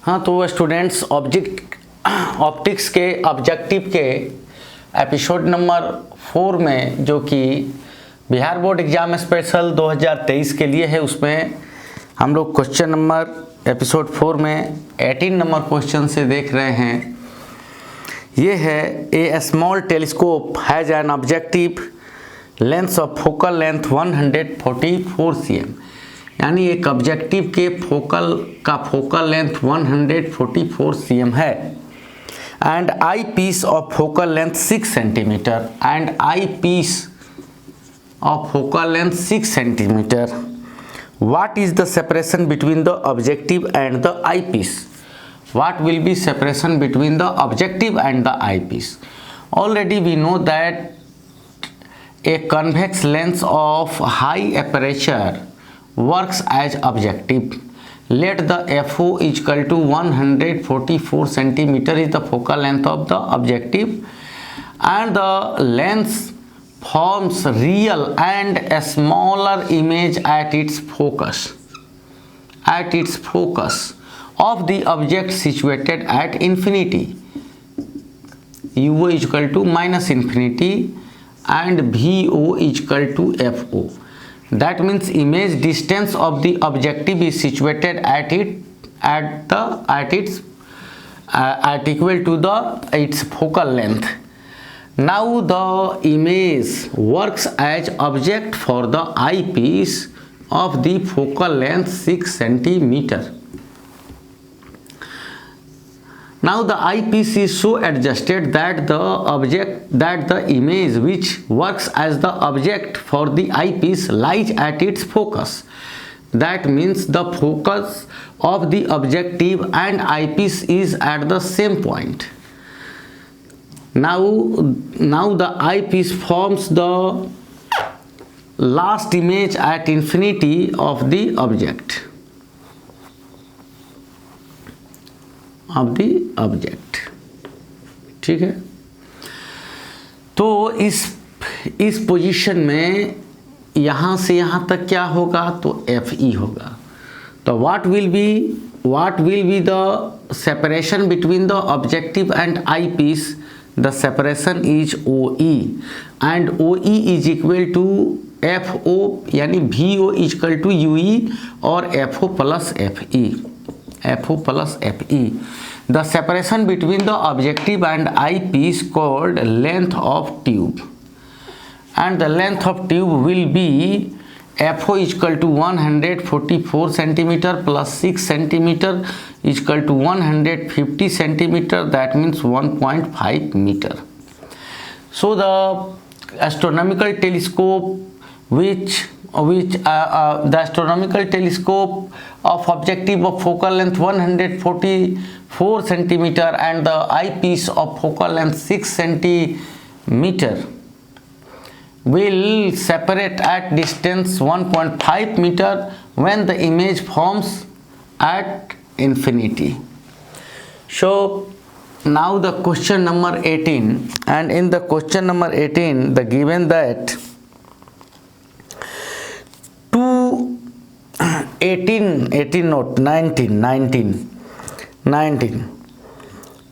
हाँ, तो students optics के ऑब्जेक्टिव के एपिसोड नंबर 4 में, जो कि बिहार बोर्ड एग्जाम स्पेशल 2023 के लिए है, उसमें हम लोग क्वेश्चन नंबर एपिसोड 4 में 18 नंबर क्वेश्चन से देख रहे हैं। ये है a small telescope has an objective length of focal length 144 cm, यानी एक ऑब्जेक्टिव के फोकल लेंथ 144 cm है, and eyepiece of focal length 6 centimetre, and eyepiece of focal length 6 centimetre. What is the separation between the objective and the eyepiece? What will be separation between the objective and the eyepiece? Already we know that a convex lens of high aperture works as objective. Let the FO is equal to 144 centimeter is the focal length of the objective, and the lens forms real and a smaller image at its focus of the object situated at infinity. UO is equal to minus infinity and VO is equal to FO. That means image distance of the objective is situated at equal to its focal length. Now the image works as object for the eyepiece of the focal length 6 centimeter. Now the eyepiece is so adjusted that the image which works as the object for the eyepiece lies at its focus. That means the focus of the objective and eyepiece is at the same point. Now the eyepiece forms the last image at infinity of the object. ठीक है, तो इस position में यहाँ से यहाँ तक क्या होगा, तो FE होगा। तो what will be the separation between the objective and eyepiece? The separation is OE, and OE is equal to FO, यानी VO is equal to UE और FO plus FE. The separation between the objective and eyepiece called length of tube, and the length of tube will be FO is equal to 144 centimeter plus 6 centimeter is equal to 150 centimeter, that means 1.5 meter. So the astronomical telescope the astronomical telescope of objective of focal length 144 centimeter and the eyepiece of focal length 6 centimeter will separate at distance 1.5 meter when the image forms at infinity. So now the question number 18, and in the question number 18 the given that 19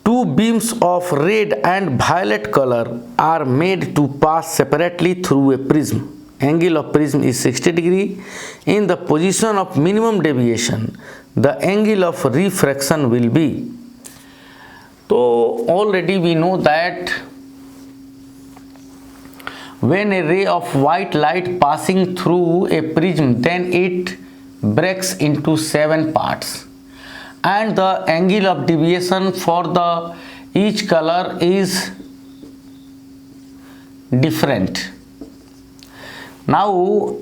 two beams of red and violet color are made to pass separately through a prism. Angle of prism is 60 degree. In the position of minimum deviation, the angle of refraction will be. So already we know that when a ray of white light passing through a prism, then it breaks into 7 parts, and the angle of deviation for each color is different. Now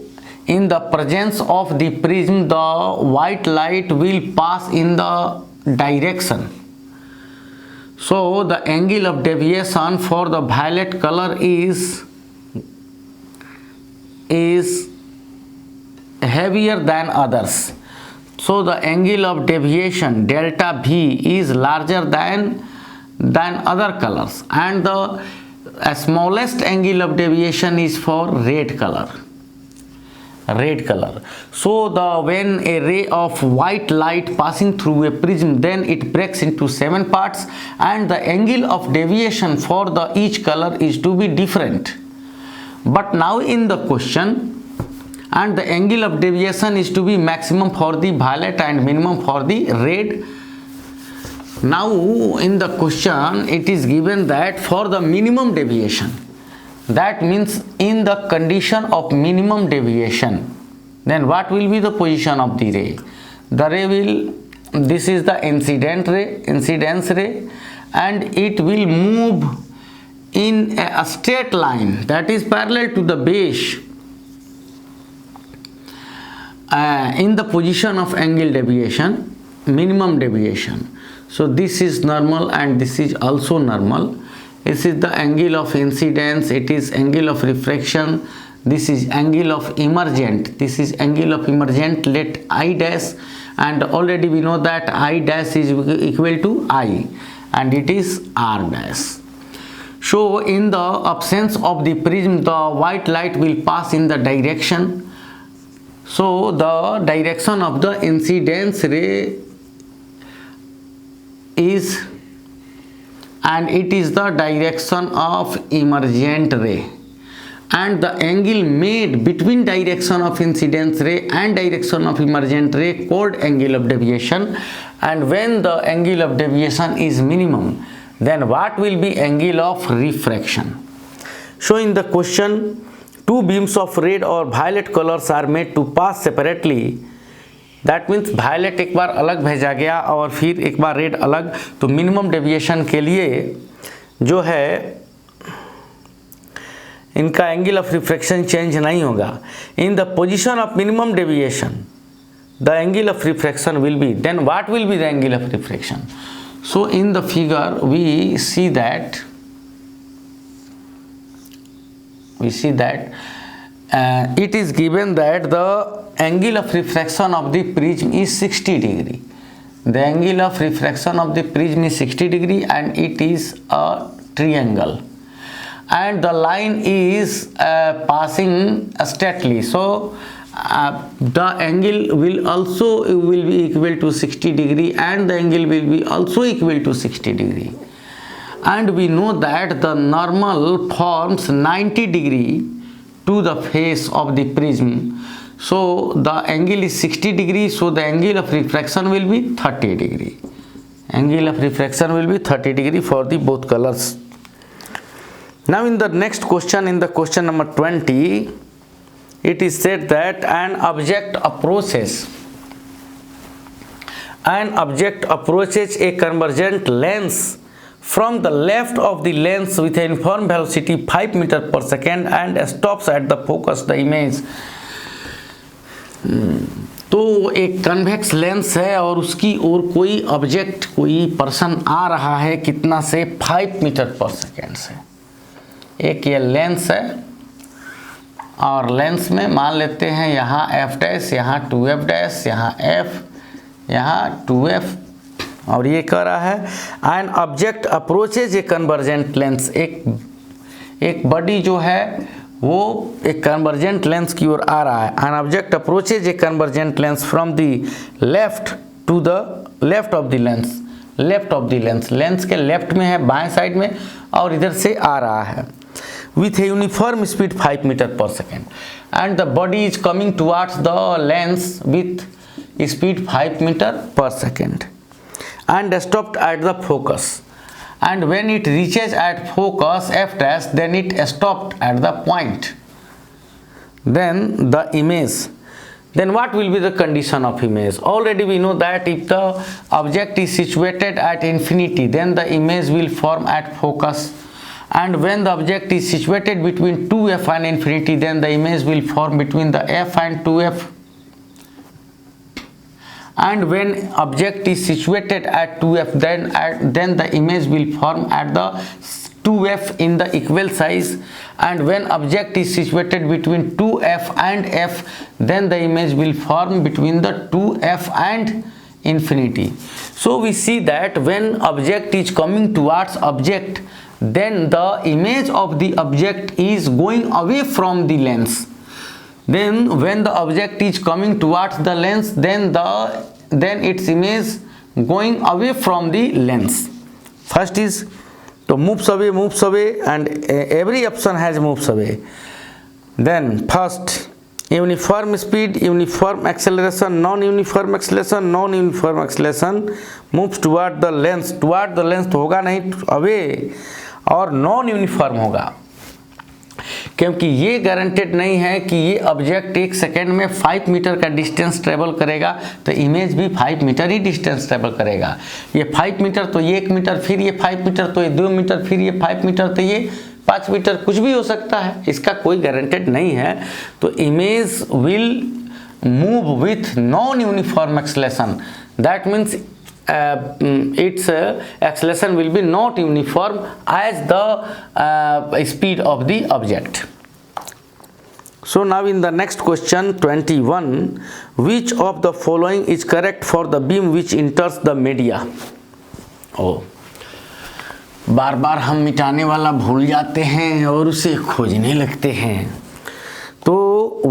in the presence of the prism, the white light will pass in the direction, so the angle of deviation for the violet color is heavier than others. So the angle of deviation delta V is larger than other colors, and the smallest angle of deviation is for red color. red color. So when a ray of white light passing through a prism, then it breaks into 7 parts, and the angle of deviation for each color is to be different. But now in the question, and the angle of deviation is to be maximum for the violet and minimum for the red. Now in the question it is given that for the minimum deviation, that means in the condition of minimum deviation, then what will be the position of the ray? The ray will, this is the incidence ray, and it will move in a straight line that is parallel to the base in the position of angle deviation, minimum deviation. So this is normal and this is also normal. This is the angle of incidence, it is angle of refraction, this is angle of emergent, this is angle of emergent, let I dash, and already we know that I dash is equal to I, and it is R dash. So in the absence of the prism, the white light will pass in the direction. So the direction of the incidence ray is, and it is the direction of emergent ray, and the angle made between direction of incidence ray and direction of emergent ray called angle of deviation. And when the angle of deviation is minimum, then what will be angle of refraction? So in the question, 2 beams of red or violet colors are made to pass separately. That means violet एक बार अलग भेजा गया और फिर एक बार red अलग, तो मिनिमम डेविएशन के लिए जो है इनका एंगल ऑफ रिफ्रैक्शन चेंज नहीं होगा. In the position of minimum deviation the angle of refraction will be, then what will be the angle of refraction? So in the figure we see that it is given that the angle of refraction of the prism is 60 degree. The angle of refraction of the prism is 60 degree and it is a triangle, and the line is passing straightly. So the angle will be equal to 60 degree and the angle will be also equal to 60 degree. And we know that the normal forms 90 degree to the face of the prism. So the angle is 60 degree, so the angle of refraction will be 30 degree. Angle of refraction will be 30 degree for the both colors. Now in the next question, in the question number 20, it is said that an object approaches a convergent lens from the left of the lens with a uniform velocity 5 meter per second and stops at the focus the image. तो एक convex lens है और उसकी ओर कोई object, कोई person आ रहा है, कितना से 5 मीटर पर सेकेंड से. एक ये लेंस है और लेंस में मान लेते हैं यहाँ f डैश, यहाँ 2f डैश, यहाँ f, यहाँ 2f, और ये कह रहा है an object approaches a convergent lens. एक बॉडी जो है वो एक कन्वर्जेंट लेंस की ओर आ रहा है. An object approaches a convergent lens from the left to the left of the lens. Left of the lens, lens के लेफ्ट में है, बाएं साइड में, और इधर से आ रहा है with a uniform speed 5 meter per second, and the body is coming towards the lens with speed 5 meter per second and stopped at the focus, and when it reaches at focus f dash, then it stopped at the point. Then the image, then what will be the condition of image? Already we know that if the object is situated at infinity, then the image will form at focus, and when the object is situated between 2f and infinity, then the image will form between the f and 2f. And when object is situated at 2f, then the image will form at the 2f in the equal size, and when object is situated between 2f and f, then the image will form between the 2f and infinity. So we see that when object is coming towards object, then the image of the object is going away from the lens. then when the object is coming towards the lens, then its image going away from the lens. First is to moves away, and every option has moves away. Then first uniform speed, uniform acceleration, non-uniform acceleration, non-uniform acceleration, moves toward the lens तो होगा नहीं, away और non uniform होगा, क्योंकि ये guaranteed नहीं है कि ये ऑब्जेक्ट 1 सेकेंड में 5 मीटर का डिस्टेंस ट्रेवल करेगा, तो इमेज भी 5 मीटर ही डिस्टेंस ट्रेवल करेगा। ये 5 मीटर तो ये 1 मीटर, फिर ये 5 मीटर तो ये 2 मीटर, फिर ये 5 मीटर तो ये 5 मीटर, कुछ भी हो सकता है, इसका कोई गारंटेड नहीं है। तो image will move with non uniform acceleration, that means its acceleration will be not uniform as the speed of the object. So now in the next question 21, which of the following is correct for the beam which enters the media? Oh, बार बार हम मिटाने वाला भूल जाते हैं और उसे खोजने लगते हैं। तो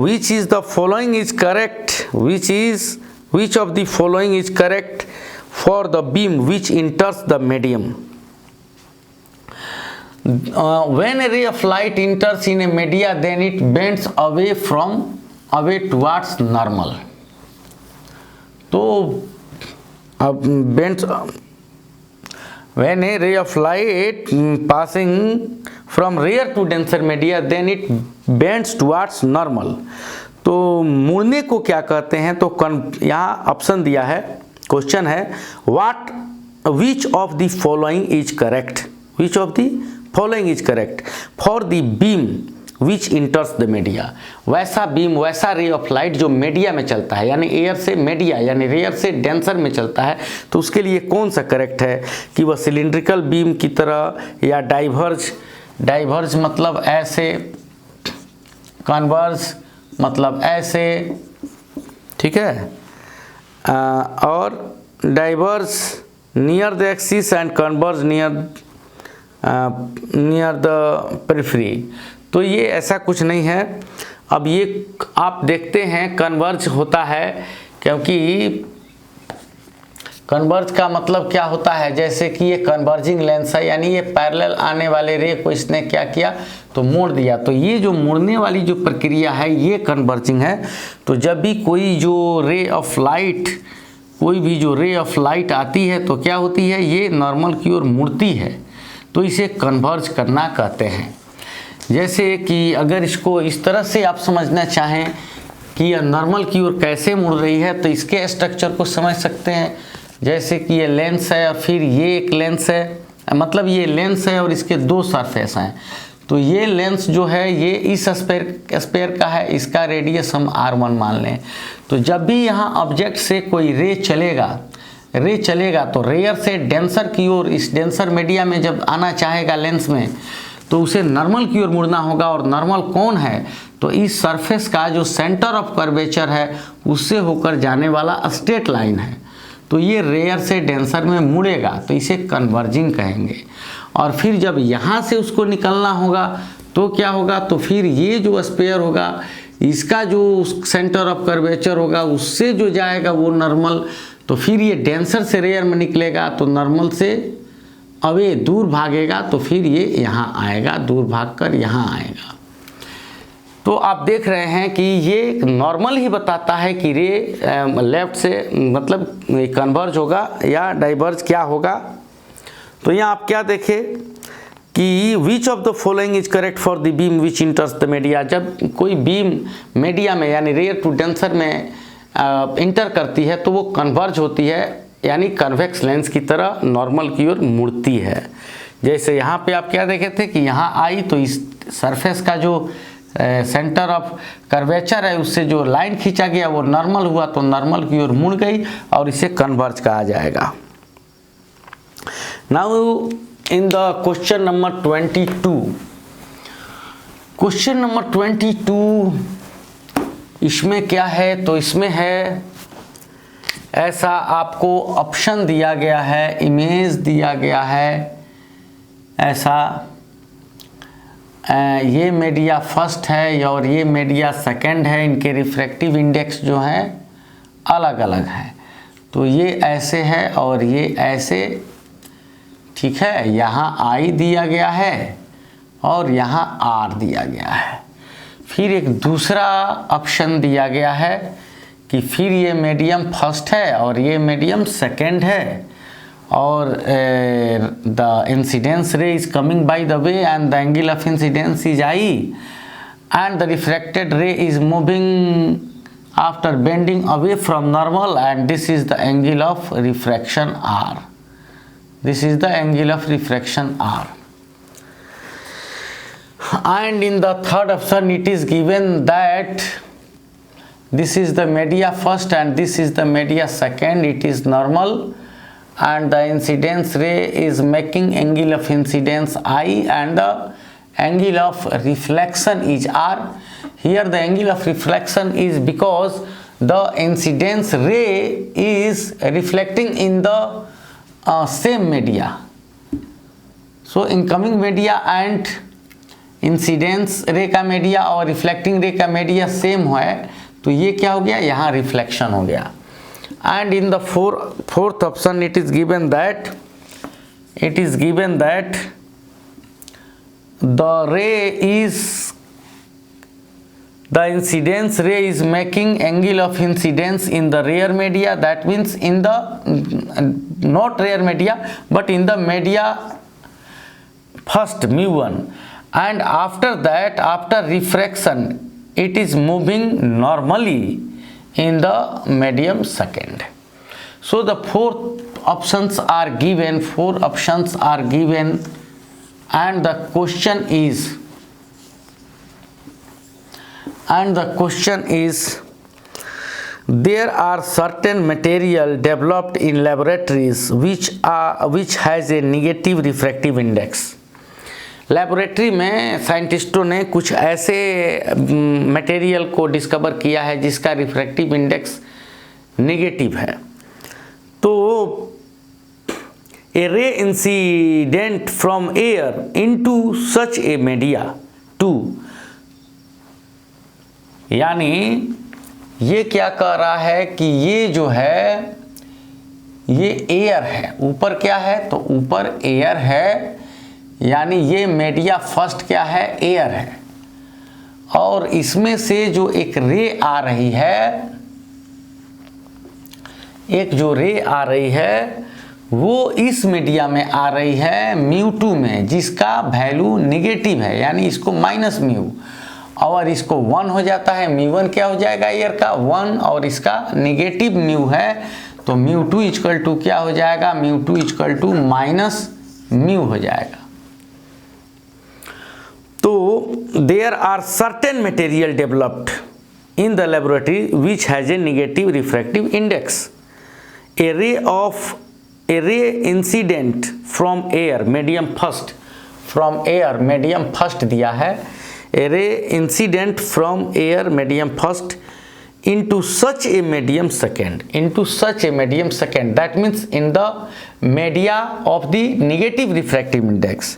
which is the following is correct, which of the following is correct for the beam which enters the medium? When a ray of light enters in a media, then it bends away towards normal. तो अब bends, when a ray of light passing from rare to denser media, then it bends towards normal. तो मुड़ने को क्या कहते हैं? तो यहाँ ऑप्शन दिया है, क्वेश्चन है which of the following is correct, which of the following is correct for the beam which enters the media? वैसा बीम, वैसा रे ऑफ लाइट जो मीडिया में चलता है, यानी एयर से मीडिया यानी रेयर से डेंसर में चलता है, तो उसके लिए कौन सा करेक्ट है कि वह सिलिंड्रिकल बीम की तरह या डाइवर्ज मतलब ऐसे, कन्वर्ज मतलब ऐसे, ठीक है, और diverge near the axis and converge near the periphery. तो ये ऐसा कुछ नहीं है। अब ये आप देखते हैं कन्वर्ज होता है, क्योंकि कन्वर्ज का मतलब क्या होता है, जैसे कि ये कन्वर्जिंग लेंस है, यानी ये पैरेलल आने वाले रे को इसने क्या किया तो मोड़ दिया। तो ये जो मोड़ने वाली जो प्रक्रिया है ये कन्वर्जिंग है। तो जब भी कोई जो रे ऑफ लाइट आती है तो क्या होती है, ये नॉर्मल की ओर मुड़ती है, तो इसे कन्वर्ज करना कहते हैं। जैसे कि अगर इसको इस तरह से आप समझना चाहें कि यह नॉर्मल की ओर कैसे मुड़ रही है, तो इसके स्ट्रक्चर को समझ सकते हैं। जैसे कि ये लेंस है और फिर ये एक लेंस है, मतलब ये लेंस है और इसके 2 सरफेस हैं। तो ये लेंस जो है ये इस स्पेयर का है, इसका रेडियस हम R1 मान लें। तो जब भी यहाँ ऑब्जेक्ट से कोई रे चलेगा तो रेयर से डेंसर की ओर, इस डेंसर मीडिया में जब आना चाहेगा लेंस में, तो उसे नॉर्मल की ओर मुड़ना होगा। और नॉर्मल कौन है, तो इस सरफेस का जो सेंटर ऑफ कर्वेचर है उससे होकर जाने वाला स्ट्रेट लाइन है। तो ये रेयर से डेंसर में मुड़ेगा, तो इसे कन्वर्जिंग कहेंगे। और फिर जब यहाँ से उसको निकलना होगा तो क्या होगा, तो फिर ये जो स्पेयर होगा इसका जो सेंटर ऑफ कर्वेचर होगा उससे जो जाएगा वो नॉर्मल, तो फिर ये डेंसर से रेयर में निकलेगा तो नॉर्मल से अवे दूर भागेगा, तो फिर ये यहाँ आएगा, दूर भागकर यहाँ आएगा। तो आप देख रहे हैं कि ये नॉर्मल ही बताता है कि रे लेफ्ट से मतलब कन्वर्ज होगा या डाइवर्ज क्या होगा। तो यहाँ आप क्या देखें कि which of the following is correct for the beam which इंटर्स the media. जब कोई बीम मीडिया में यानी रेयर टू डेंसर में इंटर करती है तो वो कन्वर्ज होती है, यानी कन्वेक्स लेंस की तरह नॉर्मल की ओर मुड़ती है। जैसे यहाँ पे आप क्या देखे थे कि यहाँ आई तो इस सरफेस का जो सेंटर ऑफ कर्वेचर है उससे जो लाइन खींचा गया वो नॉर्मल हुआ, तो नॉर्मल की ओर मुड़ गई और इसे कन्वर्ज कहा जाएगा। Now in the question number 22, question number 22 इसमें क्या है, तो इसमें है ऐसा आपको ऑप्शन दिया गया है, इमेज दिया गया है ऐसा ये मीडिया फर्स्ट है और ये मीडिया सेकंड है, इनके रिफ्रैक्टिव इंडेक्स जो हैं अलग अलग है। तो ये ऐसे है और ये ऐसे, ठीक है। यहाँ आई दिया गया है और यहाँ आर दिया गया है। फिर एक दूसरा ऑप्शन दिया गया है कि फिर ये मीडियम फर्स्ट है और ये मीडियम सेकंड है, और the incidence ray is coming by the way and the angle of incidence is i and the refracted ray is moving after bending away from normal and this is the angle of refraction r. This is the angle of refraction r. And in the third option it is given that this is the media first and this is the media second, it is normal and the incidence ray is making angle of incidence I and the angle of reflection is R. Here the angle of reflection is because the incidence ray is reflecting in the same media. So incoming media and incidence रे का media और reflecting रे का media same है, तो ये क्या हो गया, यहाँ रिफ्लेक्शन हो गया। And in the fourth option it is given that the incidence ray is making angle of incidence in the rear media, that means in the not rear media but in the media first mu1, and after that, after refraction, it is moving normally in the medium second. So the four options are given, and the question is there are certain material developed in laboratories which has a negative refractive index. Laboratory में साइंटिस्टों ने कुछ ऐसे material को discover किया है जिसका refractive index negative है। तो a ray incident from air into such a media two, यानी ये क्या कह रहा है कि ये जो है ये एयर है, ऊपर क्या है तो ऊपर एयर है, यानी ये मीडिया फर्स्ट क्या है, एयर है, और इसमें से जो एक रे आ रही है, एक जो रे आ रही है वो इस मीडिया में आ रही है μ2 में, जिसका वैल्यू निगेटिव है, यानी इसको माइनस म्यू, और इसको 1 हो जाता है, μ1 क्या हो जाएगा एयर का 1 और इसका निगेटिव म्यू है, तो μ2 इक्वल टू क्या हो जाएगा, μ2 इक्वल टू माइनस म्यू हो जाएगा। तो there are certain material developed in the laboratory which has a negative refractive index. A ray incident from air medium first दिया है, a ray incident from air medium first into such a medium second, that means in the media of the negative refractive index,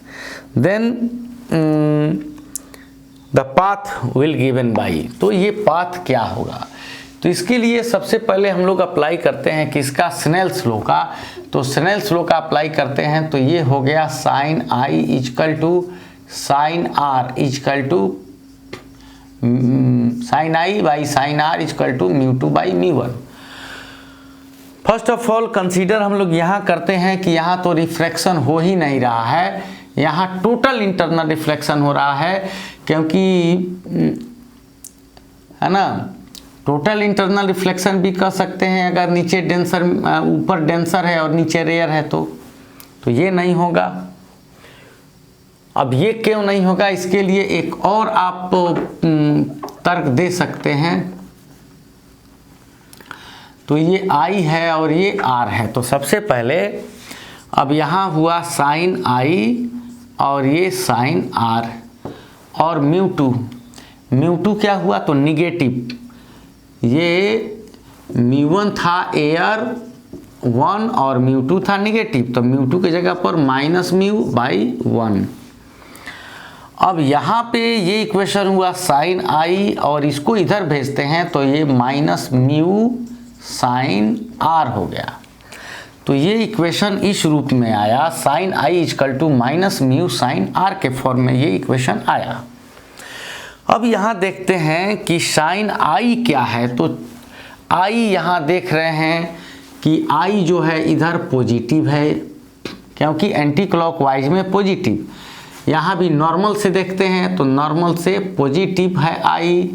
then the path will given by. तो ये path क्या होगा, तो इसके लिए सबसे पहले हम लोग अप्लाई करते हैं किसका, स्नेल्स लॉ का। तो स्नेल्स लॉ का अप्लाई करते हैं, तो ये हो गया sine i equal to sine r equal to sine i by sine r equal to μ2 by μ1। First of all consider हम लोग यहाँ करते हैं कि यहाँ तो रिफ्रैक्शन हो ही नहीं रहा है, यहाँ टोटल इंटरनल रिफ्लेक्शन हो रहा है, क्योंकि है ना, टोटल इंटरनल रिफ्लेक्शन भी कर सकते हैं अगर नीचे डेंसर, ऊपर डेंसर है और नीचे रेयर है, तो ये नहीं होगा। अब ये क्यों नहीं होगा, इसके लिए एक और आप तर्क दे सकते हैं। तो ये आई है और ये आर है, तो सबसे पहले अब यहाँ हुआ साइन आई और ये साइन आर, और μ2 क्या हुआ तो निगेटिव, ये μ1 था एयर 1 और μ2 था निगेटिव, तो μ2 की जगह पर माइनस म्यू बाई 1। अब यहाँ पे ये इक्वेशन हुआ साइन आई और इसको इधर भेजते हैं तो ये माइनस म्यू साइन आर हो गया। तो ये इक्वेशन इस रूप में आया, sine i equal to minus mu sine r के फॉर्म में ये इक्वेशन आया। अब यहाँ देखते हैं कि साइन आई क्या है। तो आई यहाँ देख रहे हैं कि आई जो है इधर पॉजिटिव है क्योंकि एंटी क्लॉकवाइज में पॉजिटिव। यहाँ भी नॉर्मल से देखते हैं तो नॉर्मल से पॉजिटिव है आई,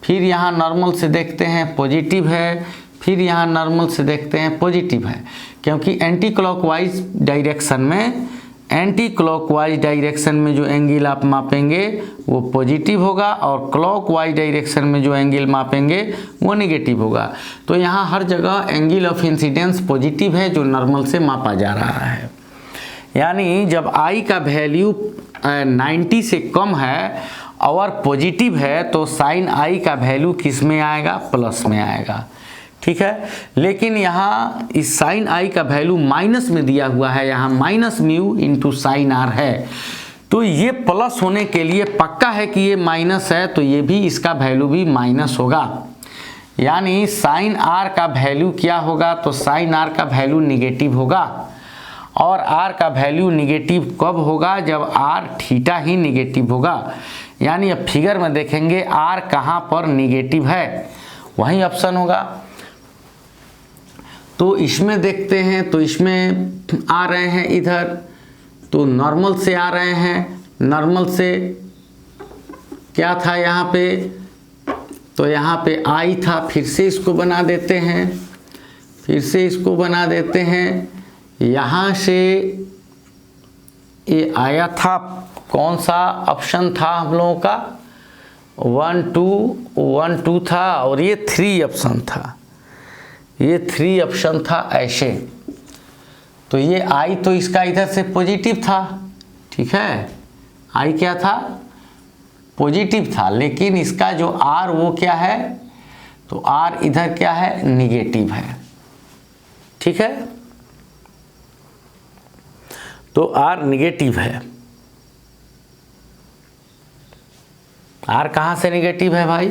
फिर यहाँ नॉर्मल से देखते हैं पॉजिटिव है, फिर यहाँ नॉर्मल से देखते हैं पॉजिटिव है क्योंकि एंटी क्लॉकवाइज डायरेक्शन में जो एंगल आप मापेंगे वो पॉजिटिव होगा और क्लॉकवाइज डायरेक्शन में जो एंगल मापेंगे वो नेगेटिव होगा। तो यहाँ हर जगह एंगल ऑफ इंसिडेंस पॉजिटिव है जो नॉर्मल से मापा जा रहा है। यानी जब आई का वैल्यू 90 से कम है और पॉजिटिव है तो साइन आई का वैल्यू किस में आएगा, प्लस में आएगा। ठीक है, लेकिन यहाँ इस साइन आई का वैल्यू माइनस में दिया हुआ है, यहाँ minus mu into sine r है। तो ये प्लस होने के लिए पक्का है कि ये माइनस है तो ये भी इसका वैल्यू भी माइनस होगा। यानी साइन आर का वैल्यू क्या होगा, तो साइन आर का वैल्यू निगेटिव होगा। और आर का वैल्यू निगेटिव कब होगा, जब आर थीटा ही निगेटिव होगा। यानी अब फिगर में देखेंगे आर कहाँ पर निगेटिव है, वही ऑप्शन होगा। तो इसमें देखते हैं तो इसमें आ रहे हैं इधर तो नॉर्मल से आ रहे हैं। नॉर्मल से क्या था यहाँ पे, तो यहाँ पे आई था, फिर से इसको बना देते हैं, यहाँ से ये आया था, कौन सा ऑप्शन था हम लोगों का, 1 2 था और ये 3 ऑप्शन था, ये 3 ऑप्शन था ऐसे। तो ये आई तो इसका इधर से पॉजिटिव था, ठीक है, आई क्या था, पॉजिटिव था, लेकिन इसका जो आर वो क्या है, तो आर इधर क्या है, निगेटिव है। ठीक है, तो आर निगेटिव है। आर कहाँ से निगेटिव है भाई,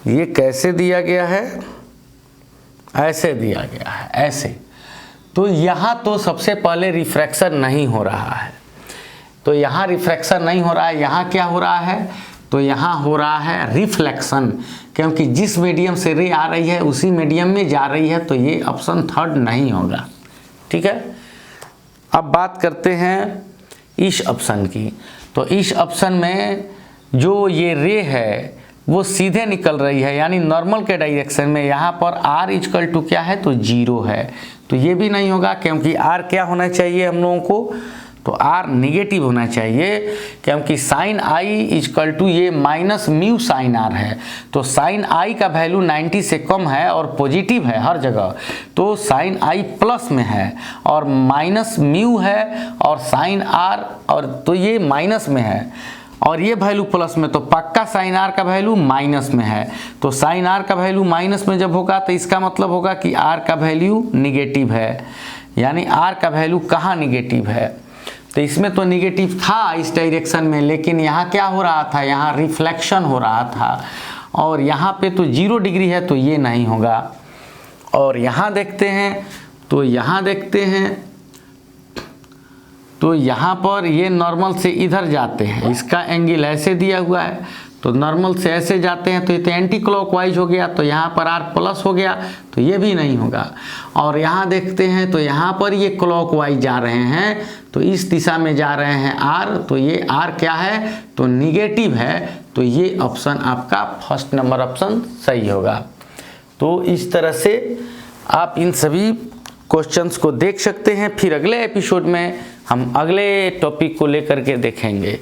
ये कैसे दिया गया है, ऐसे दिया गया है, ऐसे। तो यहाँ तो सबसे पहले रिफ्रैक्शन नहीं हो रहा है, तो यहाँ रिफ्रैक्शन नहीं हो रहा है, यहाँ क्या हो रहा है, तो यहाँ हो रहा है रिफ्लेक्शन, क्योंकि जिस मीडियम से रे आ रही है उसी मीडियम में जा रही है, तो ये ऑप्शन 3 नहीं होगा। ठीक है, अब बात करते हैं इस ऑप्शन की। तो इस ऑप्शन में जो ये रे है वो सीधे निकल रही है, यानी नॉर्मल के डायरेक्शन में। यहाँ पर r इक्वल टू क्या है, तो 0 है, तो ये भी नहीं होगा, क्योंकि r क्या होना चाहिए हम लोगों को, तो r निगेटिव होना चाहिए, क्योंकि साइन i इक्वल टू ये माइनस म्यू साइन r है। तो साइन i का वैल्यू 90 से कम है और पॉजिटिव है हर जगह, तो साइन i प्लस में है और माइनस म्यू है और साइन r, और तो ये माइनस में है और ये वैल्यू प्लस में, तो पक्का साइन आर का वैल्यू माइनस में है। तो साइन आर का वैल्यू माइनस में जब होगा तो इसका मतलब होगा कि आर का वैल्यू निगेटिव है। यानी आर का वैल्यू कहाँ निगेटिव है, तो इसमें तो निगेटिव था इस डायरेक्शन में, लेकिन यहाँ क्या हो रहा था, यहाँ रिफ्लेक्शन हो रहा था, और यहाँ पे तो 0 डिग्री है, तो ये नहीं होगा। और यहाँ देखते हैं तो यहाँ पर ये नॉर्मल से इधर जाते हैं, इसका एंगल ऐसे दिया हुआ है, तो नॉर्मल से ऐसे जाते हैं, तो ये तो एंटी क्लॉकवाइज हो गया, तो यहाँ पर आर प्लस हो गया, तो ये भी नहीं होगा। और यहाँ देखते हैं तो यहाँ पर ये क्लॉकवाइज जा रहे हैं, तो इस दिशा में जा रहे हैं आर, तो ये आर क्या है, तो निगेटिव है, तो ये ऑप्शन आपका फर्स्ट नंबर ऑप्शन सही होगा। तो इस तरह से आप इन सभी क्वेश्चंस को देख सकते हैं। फिर अगले एपिसोड में हम अगले टॉपिक को लेकर के देखेंगे।